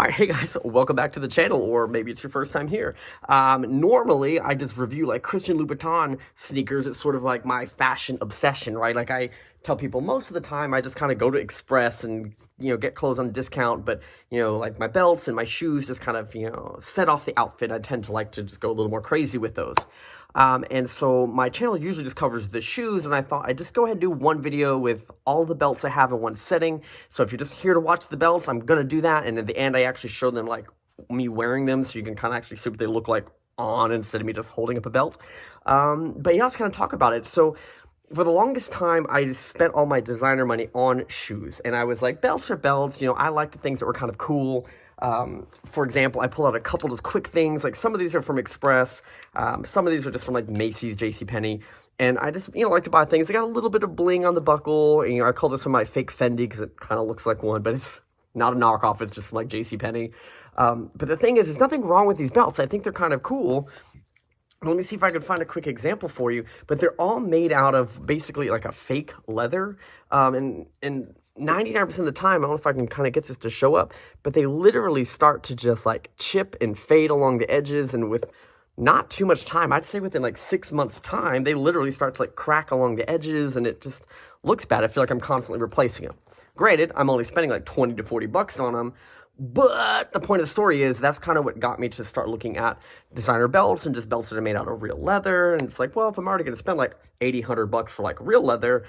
Alright, hey guys, welcome back to the channel, or maybe it's your first time here. Normally, I just review, like, Christian Louboutin sneakers. It's sort of like my fashion obsession, right? Like, I tell people most of the time I just kind of go to Express and, get clothes on discount, but, like, my belts and my shoes just kind of, set off the outfit. I tend to like to just go a little more crazy with those. And so my channel usually just covers the shoes, and I thought I'd just go ahead and do one video with all the belts I have in one setting. So if you're just here to watch the belts, I'm going to do that, and at the end I actually show them, like, me wearing them, so you can kind of actually see what they look like on instead of me just holding up a belt. But yeah, let's kind of talk about it. So for the longest time, I spent all my designer money on shoes, and I was like, belts are belts, I like the things that were kind of cool. For example, I pull out a couple of those quick things, like some of these are from Express, some of these are just from like Macy's, JCPenney, and I just, like to buy things that got a little bit of bling on the buckle, and, I call this one my fake Fendi, because it kind of looks like one, but it's not a knockoff, it's just from like JCPenney. But the thing is, there's nothing wrong with these belts. I think they're kind of cool. Let me see if I can find a quick example for you, but they're all made out of basically like a fake leather, and 99% of the time, I don't know if I can kind of get this to show up, but they literally start to just like chip and fade along the edges, and with not too much time, I'd say within like 6 months time, they literally start to like crack along the edges, and it just looks bad. I feel like I'm constantly replacing them. Granted, I'm only spending like 20 to 40 bucks on them, but the point of the story is that's kind of what got me to start looking at designer belts and just belts that are made out of real leather. And it's like, well, if I'm already going to spend like 80, 100 bucks for like real leather,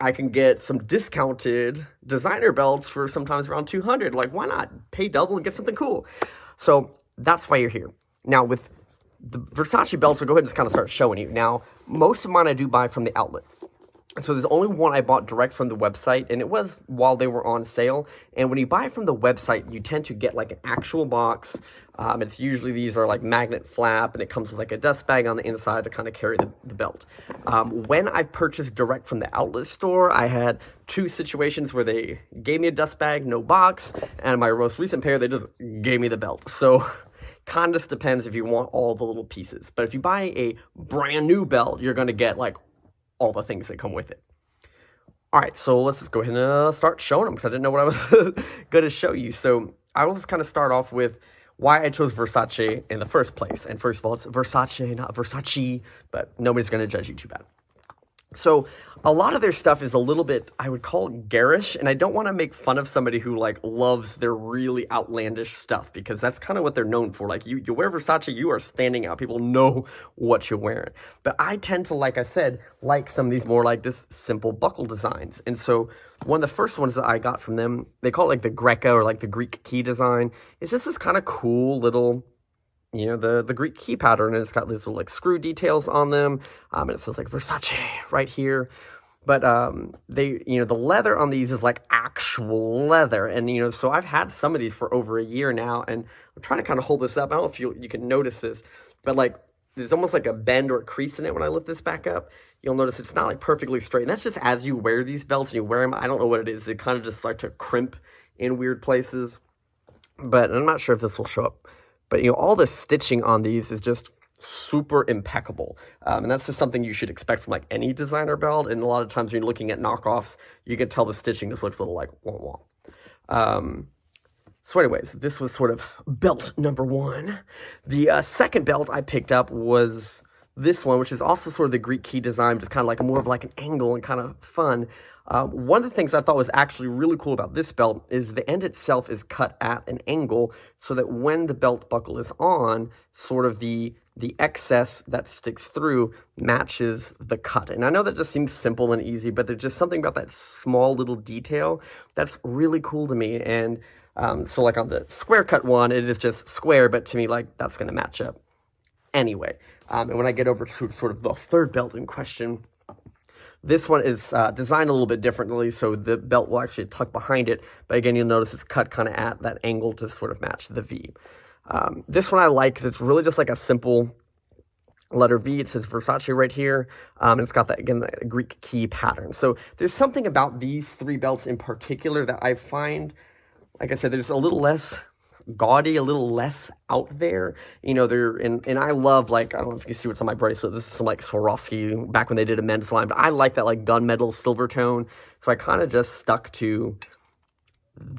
I can get some discounted designer belts for sometimes around 200. Like, why not pay double and get something cool? So that's why you're here. Now, with the Versace belts, I'll go ahead and just kind of start showing you. Now, most of mine I do buy from the outlet. So there's only one I bought direct from the website, and it was while they were on sale. And when you buy from the website, you tend to get like an actual box. It's usually, these are like magnet flap, and it comes with like a dust bag on the inside to kind of carry the belt. When I purchased direct from the outlet store, I had two situations where they gave me a dust bag, no box, and my most recent pair, they just gave me the belt. So kind of depends if you want all the little pieces. But if you buy a brand new belt, you're going to get like all the things that come with it. All right, so let's just go ahead and start showing them, because I didn't know what I was going to show you. So I will just kind of start off with why I chose Versace in the first place. And first of all, it's Versace, not Versace, but nobody's going to judge you too bad. So a lot of their stuff is a little bit, I would call it garish, and I don't want to make fun of somebody who like loves their really outlandish stuff, because that's kind of what they're known for. Like, you wear Versace, you are standing out. People know what you're wearing. But I tend to, like I said, like some of these more like just simple buckle designs. And so one of the first ones that I got from them, they call it like the Greca, or like the Greek key design. It's just this kind of cool little, the Greek key pattern, and it's got these little like screw details on them, and it says like Versace right here. But the leather on these is like actual leather, and so I've had some of these for over a year now, and I'm trying to kind of hold this up. I don't know if you can notice this, but like there's almost like a bend or a crease in it when I lift this back up. You'll notice it's not like perfectly straight, and that's just as you wear these belts and you wear them. I don't know what it is. They kind of just start to crimp in weird places, but I'm not sure if this will show up. But, all the stitching on these is just super impeccable. And that's just something you should expect from, like, any designer belt. And a lot of times when you're looking at knockoffs, you can tell the stitching just looks a little like wah-wah. So anyways, this was sort of belt number one. The second belt I picked up was this one, which is also sort of the Greek key design, just kind of like more of like an angle and kind of fun. One of the things I thought was actually really cool about this belt is the end itself is cut at an angle, so that when the belt buckle is on, sort of the excess that sticks through matches the cut. And I know that just seems simple and easy, but there's just something about that small little detail that's really cool to me. And so like on the square cut one, it is just square, but to me, like, that's going to match up anyway. And when I get over to sort of the third belt in question, this one is designed a little bit differently, so the belt will actually tuck behind it. But again, you'll notice it's cut kind of at that angle to sort of match the V. This one I like because it's really just like a simple letter V. It says Versace right here, and it's got that, again, the Greek key pattern. So there's something about these three belts in particular that I find, like I said, there's a little less gaudy, a little less out there. They're and I love, like, I don't know if you can see what's on my bracelet. This is some like Swarovski back when they did a men's line, but I like that like gunmetal silver tone. So I kind of just stuck to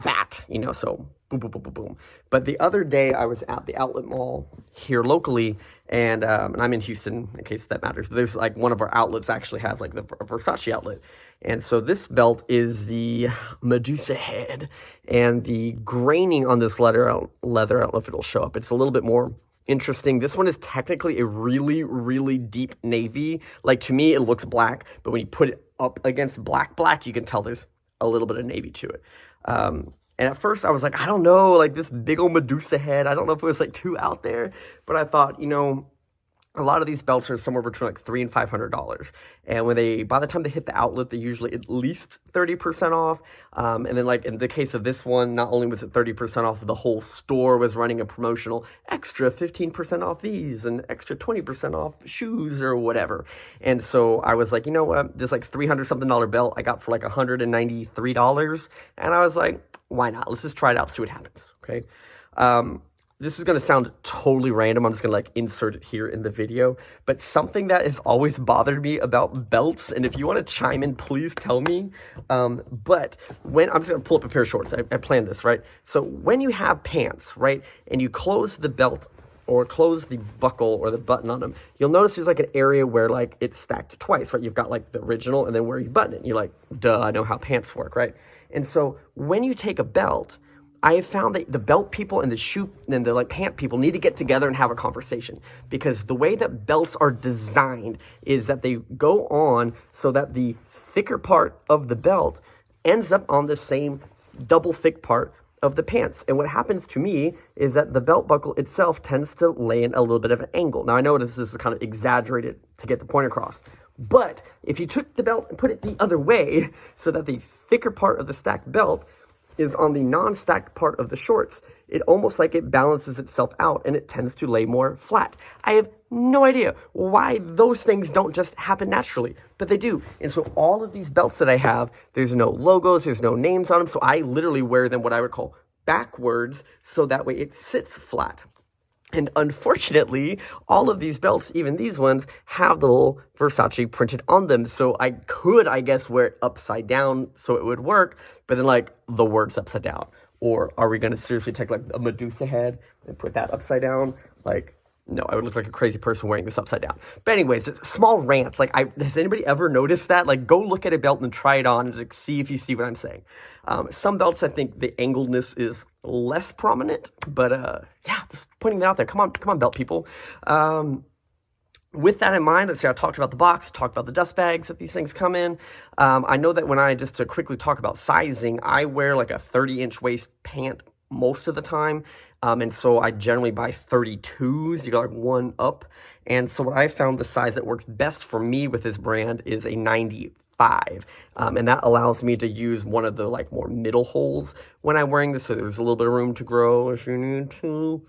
that, so boom, boom, boom, boom, boom. But the other day I was at the outlet mall here locally, and I'm in Houston in case that matters. But there's like one of our outlets actually has like the Versace outlet, and so this belt is the Medusa head, and the graining on this leather, I don't know if it'll show up. It's a little bit more interesting. This one is technically a really, really deep navy. Like, to me, it looks black, but when you put it up against black, you can tell there's a little bit of navy to it. And at first I was like, I don't know, like this big old Medusa head, I don't know if it was like too out there, but I thought, a lot of these belts are somewhere between like $300 and $500, and by the time they hit the outlet, they're usually at least 30% off. And then, like in the case of this one, not only was it 30% off, the whole store was running a promotional extra 15% off these and extra 20% off shoes or whatever. And so I was like, you know what, this like $300 something belt I got for like $193, and I was like, why not? Let's just try it out, see what happens. Okay. This is going to sound totally random. I'm just going to like insert it here in the video. But something that has always bothered me about belts, and if you want to chime in, please tell me. But when I'm just going to pull up a pair of shorts, I planned this, right? So when you have pants, right, and you close the belt or close the buckle or the button on them, you'll notice there's like an area where like it's stacked twice, right? You've got like the original and then where you button it. You're like, duh, I know how pants work, right? And so when you take a belt, I have found that the belt people and the shoe and the like pant people need to get together and have a conversation, because the way that belts are designed is that they go on so that the thicker part of the belt ends up on the same double thick part of the pants. And what happens to me is that the belt buckle itself tends to lay in a little bit of an angle. Now I know this is kind of exaggerated to get the point across, but if you took the belt and put it the other way so that the thicker part of the stacked belt is on the non-stacked part of the shorts, it almost like it balances itself out and it tends to lay more flat. I have no idea why those things don't just happen naturally, but they do. And so all of these belts that I have, there's no logos, there's no names on them, so I literally wear them what I would call backwards, so that way it sits flat. And unfortunately, all of these belts, even these ones, have the little Versace printed on them. So I could, I guess, wear it upside down so it would work, but then like the word's upside down. Or are we going to seriously take like a Medusa head and put that upside down? Like, no, I would look like a crazy person wearing this upside down. But anyways, just small rants. Like, has anybody ever noticed that? Like, go look at a belt and try it on and like, see if you see what I'm saying. Some belts, I think the angledness is less prominent, but yeah, just putting that out there. Come on, belt people. With that in mind, let's see, I talked about the box, I talked about the dust bags that these things come in. I know that just to quickly talk about sizing, I wear like a 30-inch waist pant most of the time. And so I generally buy 32s, you got like one up. And so what I found the size that works best for me with this brand is a 95. And that allows me to use one of the like more middle holes when I'm wearing this, so there's a little bit of room to grow if you need to.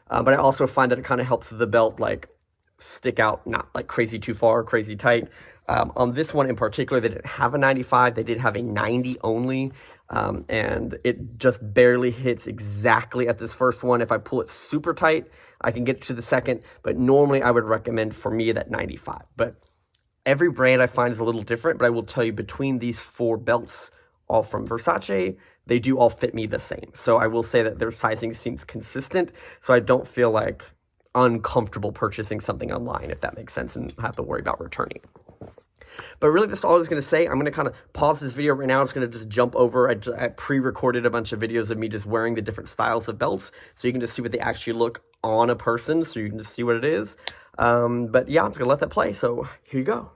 But I also find that it kind of helps the belt like stick out, not like crazy too far, crazy tight. On this one in particular, they didn't have a 95, they did have a 90 only, and it just barely hits exactly at this first one. If I pull it super tight, I can get to the second, but normally I would recommend for me that 95. But every brand I find is a little different, but I will tell you between these four belts, all from Versace, they do all fit me the same. So I will say that their sizing seems consistent, so I don't feel like uncomfortable purchasing something online, if that makes sense, and have to worry about returning. But really, that's all I was going to say. I'm going to kind of pause this video right now. It's going to just jump over. I pre-recorded a bunch of videos of me just wearing the different styles of belts, so you can just see what they actually look on a person, so you can just see what it is. But yeah, I'm just going to let that play, so here you go.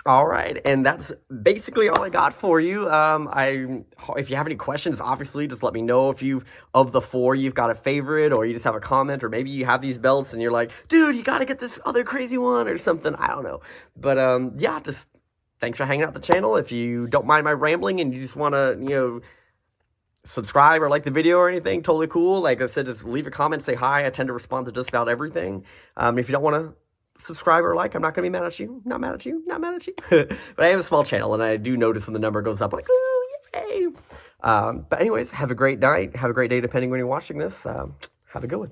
All right, and that's basically all I got for you. If you have any questions, obviously, just let me know. If you of the four, you've got a favorite, or you just have a comment, or maybe you have these belts and you're like, dude, you got to get this other crazy one or something. I don't know, but yeah, just thanks for hanging out the channel. If you don't mind my rambling and you just want to, subscribe or like the video or anything, totally cool. Like I said, just leave a comment, say hi. I tend to respond to just about everything. If you don't want to subscribe or like, I'm not gonna be mad at you. Not mad at you. Not mad at you. But I have a small channel, and I do notice when the number goes up, like, ooh, yay. But anyways, have a great night. Have a great day, depending when you're watching this. Have a good one.